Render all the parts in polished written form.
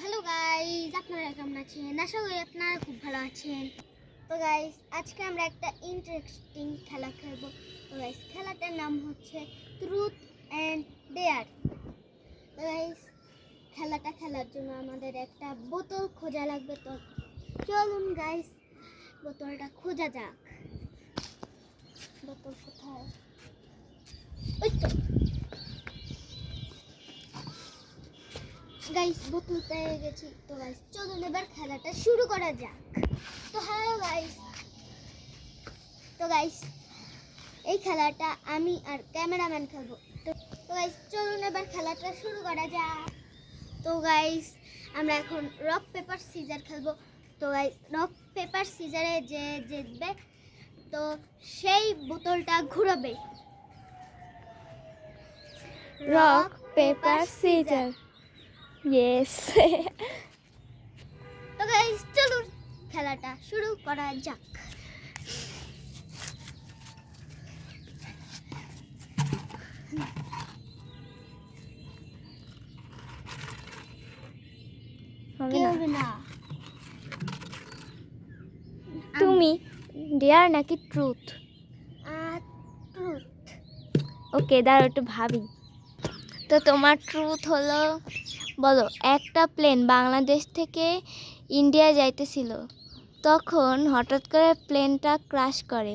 Hello guys, আপনারা কেমন আছেন? আশা করি আপনারা খুব ভালো আছেন। তো গাইস, আজকে আমরা একটা ইন্টারেস্টিং খেলা খেলবো। তো গাইস, খেলাটার নাম হচ্ছে ট্রুথ অ্যান্ড ডেয়ার। তো গাইস, খেলাটা খেলার জন্য আমাদের একটা বোতল খোঁজা লাগবে। তো চলুন গাইস, বোতলটা খোঁজা যাক। বোতল কোথায়? ওই তো গাইস, বোতল পেয়ে গেছি। তো গাইস, চলুন এবার খেলাটা শুরু করা যাক। তো হ্যালো গাইস, এই খেলাটা আমি আর ক্যামেরাম্যান খেলবো। তো গাইস, চলুন এবার খেলাটা শুরু করা যাক। তো গাইস, আমরা এখন রক পেপার সিজার খেলবো। তো গাইস, রক পেপার সিজারে যে জিতবে তো সেই বোতলটা ঘুরাবে। Rock paper scissors. ইয়েস। তো গাইস, চলুন খেলাটা শুরু করা যাক। হবে না। কেউ না। তুমি ডেয়ার নাকি ট্রুথ? ট্রুথ। ওকে, দাঁড়াও একটু ভাবি। তো তোমার ট্রুথ হলো, বলো, একটা প্লেন বাংলাদেশ থেকে ইন্ডিয়া যাইতেছিল, তখন হঠাৎ করে প্লেনটা ক্র্যাশ করে।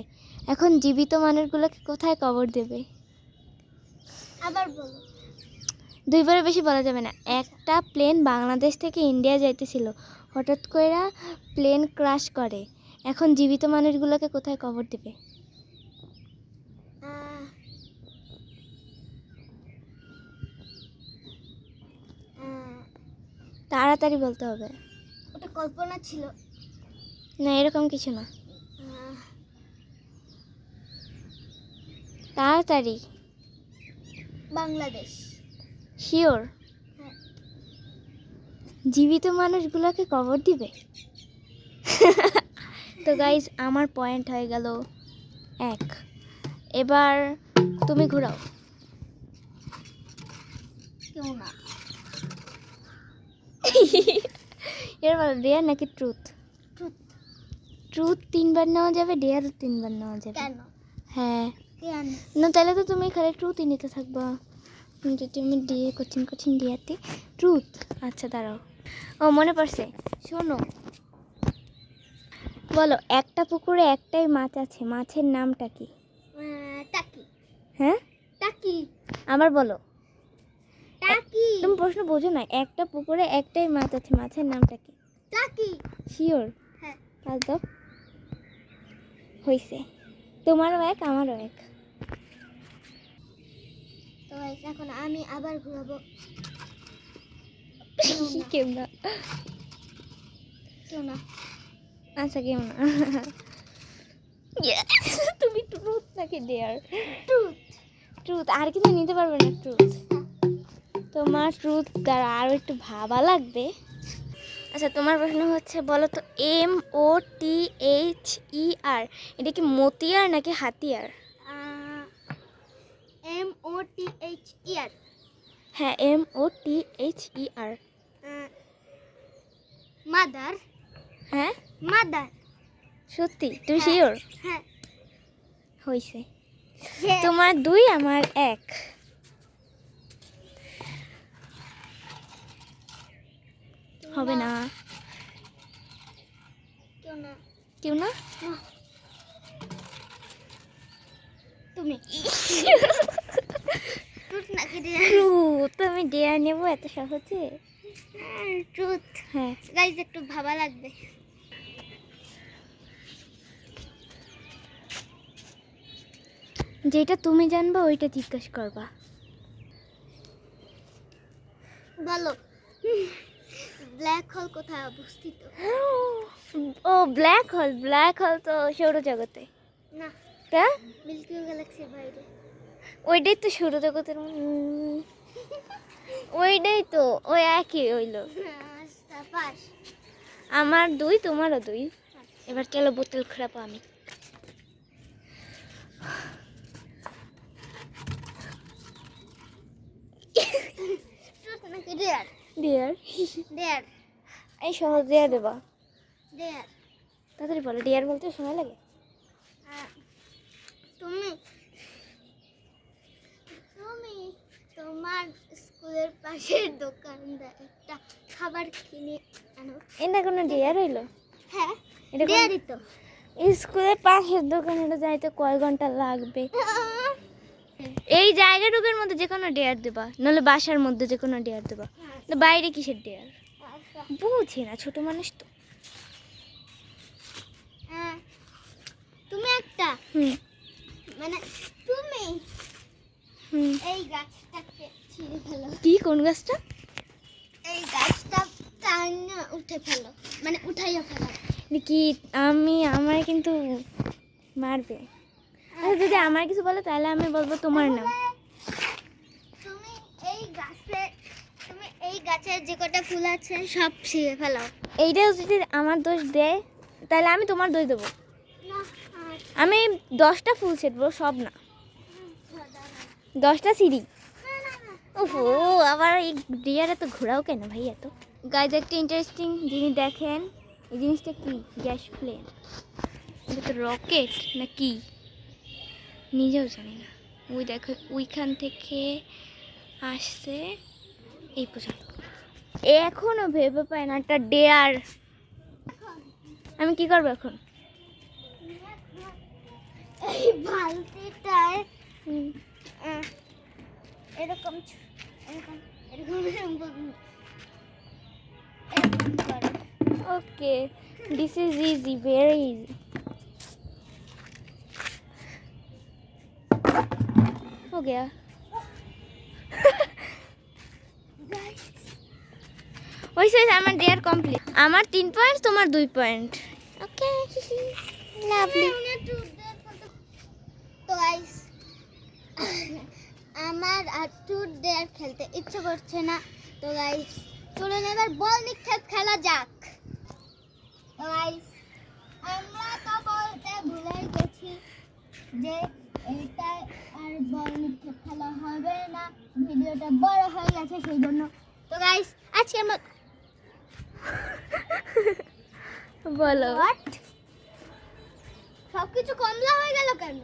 এখন জীবিত মানুষগুলোকে কোথায় কবর দেবে? আবার বলো। দুইবারে বেশি বলা যাবে না। একটা প্লেন বাংলাদেশ থেকে ইন্ডিয়া যাইতেছিল, হঠাৎ করে প্লেন ক্র্যাশ করে। এখন জীবিত মানুষগুলোকে কোথায় কবর দেবে? তাড়াতাড়ি বলতে হবে। ওটা কল্পনা ছিল না, এরকম কিছু না। তাড়াতাড়ি। বাংলাদেশ। শিওর? হ্যাঁ। জীবিত মানুষগুলোকে কবর দিবে? তো গাইজ, আমার পয়েন্ট হয়ে গেল 1। এবার তুমি ঘোরাও। কেউ না। এবার ডেয়ার নাকি ট্রুথ? ট্রুথ। ট্রুথ 3বার নেওয়া যাবে, ডেয়ারও 3বার নেওয়া যাবে। কেন? হ্যাঁ। কেন? না, তাহলে তো তুমি খালি ট্রুথই নিতে থাকবা। যদি আমি দিয়ে কোচিন ডিয়াতে ট্রুথ। আচ্ছা, দাঁড়াও। ও, মনে পড়ছে, শোনো। বলো, একটা পুকুরে একটাই মাছ আছে, মাছের নামটা কি? টাকি। হ্যাঁ, টাকি। আবার বলো। টাকি। তুমি প্রশ্ন বোঝো না। একটা পুকুরে একটাই মাছ আছে, মাছের নামটা কি? টাকি। শিওর? হ্যাঁ। তাহলে তো হয়েছে। তোমারও 1, আমারও 1। তো এখন আমি আবার ঘুরাবো। কেউ না। কেউ না। আচ্ছা, কেউ না। তুমি ট্রুথ নাকি ডেয়ার? ট্রুথ। ট্রুথ। আর কিছু নিতে পারবে না? ট্রুথ। তোমার ট্রুথ দ্বারা আরও একটু ভাবা লাগবে। আচ্ছা, তোমার প্রশ্ন হচ্ছে, বলো তো, MOTHER এটা কি মতিয়ার নাকি হাতিয়ার? MOTHER। হ্যাঁ, MOTHER। মাদার। হ্যাঁ, মাদার। সত্যি? তুমি শিওর? হ্যাঁ। হয়েছে। Yes. তোমার 2, আমার 1। হবে না। কেউ না। কেউ না? না। তুমি। ট্রুথ নাকি ডেয়ার? ট্রুথ। আমি ডেয়ার নেব এত সহজে? ট্রুথ। হ্যাঁ। গাইজ, একটু ভাবা লাগবে। যেটা তুমি জানবা ওইটা জিজ্ঞেস করবা। বলো, ব্ল্যাক হোল কোথায় অবস্থিত? ও, ব্ল্যাক হোল। ব্ল্যাক হোল তো সৌরজগতে। না, তা মিল্কি ওয়ে গ্যালাক্সির বাইরে। ওইটাই তো সৌরজগতের ওইটাই তো, ওই একই হইলো। সাবাস। আমার 2, তোমারও 2। এবার চলো বোতল খারাপ আমি। ট্রুথ নাকি ডেয়ার? ডিয়ার ডেয়ার এই সহজ দিয়ে দেবা ডেয়ার তাড়াতাড়ি বলো ডিয়ার বলতে সময় লাগে তুমি তুমি তোমার স্কুলের পাশের দোকানদার একটা খাবার কিনে আনো। এটা কোনো ডিয়ার হইলো হ্যাঁ এটা কোন- ডেয়ারই তো। স্কুলের পাশের দোকানে যাইতে কয় ঘন্টা লাগবে এই জায়গাটুকুর মধ্যে যে কোনো ডেয়ার দেবা নাহলে বাসার মধ্যে যে কোনো ডেয়ার দেবা না বাইরে কিসের ডেয়ার আচ্ছা। বুঝি না ছোট মানুষ তো তুমি একটা হুম মানে তুমি হুম এই গাছটাকে ছিঁড়ে ফেলো। কি কোন গাছটা এই গাছটা টানে উঠে ফেলো, মানে উঠাইয়া ফেলো। কি আমি আমার কিন্তু মারবে আচ্ছা যদি আমার কিছু বলে তাহলে আমি বলবো তোমার নাম তুমি এই গাছের যে কটা ফুল আছে সব ছিঁড়ে ফেলো। এইটাও যদি আমার দোষ দেয় তাহলে আমি তোমার দোষ দেবো না আমি 10টা ফুল ছেড়বো সব না 10টা সিঁড়ি ওহো আবার এই ডিয়ার এত ঘোরাও কেন ভাই এত গাইজ একটা ইন্টারেস্টিং জিনিস দেখেন এই জিনিসটা কি গ্যাস প্লেন এটা তো রকেট না কি নিজেও জানি না ওই দেখো ওইখান থেকে আসছে এই পর্যন্ত এখনো ভেবে পায় না একটা ডেয়ার আমি কি করবো এখন এই বালতিটায় এরকম এরকম এরকম এরকম করো। Okay this is easy very easy हो गया वैसे আমার ডিয়ার কমপ্লিট আমার 3 পয়েন্ট তোমার 2 পয়েন্ট ওকে লাভলি তো গাইস আমার আর টুর ডেয়ার খেলতে ইচ্ছে করছে না। তো গাইস চলুন এবার বল নিক্ষেপ খেলা যাক। তো গাইস আমরা তো বলতে ভুলে গেছি যে এটা আর বল নিক্ষেপ খেলা হবে না, ভিডিওটা বড় হয়ে গেছে সেই জন্য। তো গাইস আজকের মতো বলো হোয়াট সবকিছু কমলা হয়ে গেল কেন?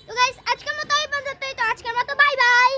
তো গাইস আজকের মতো এই পর্যন্তই। তো আজকের মতো বাই বাই।